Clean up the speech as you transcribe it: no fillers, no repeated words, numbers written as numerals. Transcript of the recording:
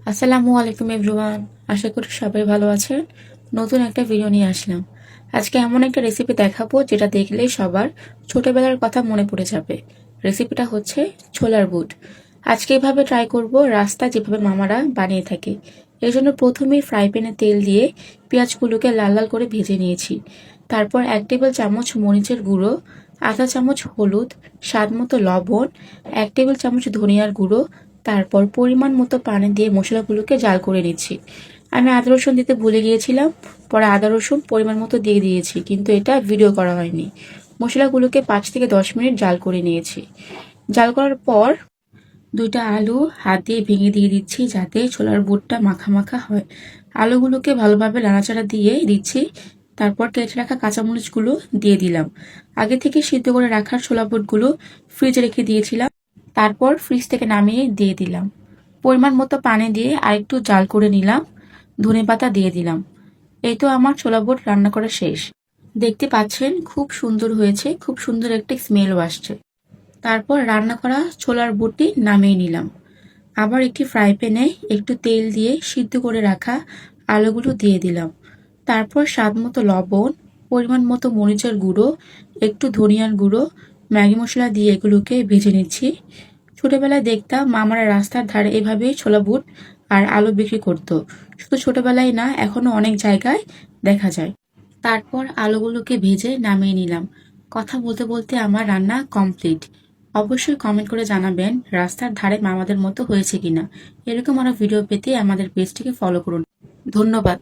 আসসালামু আলাইকুম এভরিওয়ান। আশা করি সবাই ভালো আছেন। নতুন একটা ভিডিও নিয়ে আসলাম। আজকে এমন একটা রেসিপি দেখাবো যেটা দেখলেই সবার ছোটবেলার কথা মনে পড়ে যাবে। রেসিপিটা হচ্ছে ছোলার বুট। আজকে এভাবে ট্রাই করব, রাস্তা যেভাবে মামারা বানিয়ে থাকে। এর জন্য প্রথমেই ফ্রাই প্যানে তেল দিয়ে পেঁয়াজগুলোকে লাল লাল করে ভেজে নিয়েছি। তারপর 1 টেবিল চামচ মরিচের গুঁড়ো, আধা চামচ হলুদ, স্বাদ মতো লবণ, 1 টেবিল চামচ ধনিয়ার গুঁড়ো, তারপর পরিমাণ মতো পানি দিয়ে মশলাগুলোকে জাল করে নিচ্ছি। আমি আদা রসুন দিতে ভুলে গিয়েছিলাম, পরে আদা রসুন পরিমাণ মতো দিয়ে দিয়েছি, কিন্তু এটা ভিডিও করা হয়নি। মশলাগুলোকে 5 থেকে 10 মিনিট জাল করে নিয়েছি। জাল করার পর 2টা আলু হাত দিয়ে ভেঙে দিয়ে দিচ্ছি, যাতে ছোলার বুটটা মাখা মাখা হয়। আলুগুলোকে ভালোভাবে নাড়াচাড়া দিয়ে দিচ্ছি। তারপর কেটে রাখা কাঁচামরিচগুলো দিয়ে দিলাম। আগে থেকে সিদ্ধ করে রাখার ছোলা বুটগুলো ফ্রিজে রেখে দিয়েছিলাম। তারপর ফ্রিজ থেকে নামিয়ে দিয়ে দিলাম। পরিমাণ মতো পানি দিয়ে আরেকটু জাল করে নিলাম। ধনেপাতা দিয়ে দিলাম। এই তো আমার ছোলা বুট রান্না করা শেষ। দেখতে পাচ্ছেন খুব সুন্দর হয়েছে, খুব সুন্দর একটা স্মেলও আসছে। তারপর রান্না করা ছোলার বুটটি নামিয়ে নিলাম। আবার একটি ফ্রাই প্যানে একটু তেল দিয়ে সিদ্ধ করে রাখা আলুগুলো দিয়ে দিলাম। তারপর স্বাদ মতো লবণ, পরিমাণ মতো মরিচের গুঁড়ো, একটু ধনিয়ার গুঁড়ো, ম্যাগি মশলা দিয়ে এগুলোকে ভেজে নিচ্ছি। ছোটবেলায় দেখতাম মামারা রাস্তার ধারে এভাবেই ছোলা বুট আর আলু বিক্রি করতো। শুধু ছোটবেলায় না, এখনো অনেক জায়গায় দেখা যায়। তারপর আলুগুলোকে ভেজে নামিয়ে নিলাম। কথা বলতে বলতে আমার রান্না কমপ্লিট। অবশ্যই কমেন্ট করে জানাবেন রাস্তার ধারে মামাদের মতো হয়েছে কিনা। এরকম আরো ভিডিও পেতে আমাদের পেজটিকে ফলো করুন। ধন্যবাদ।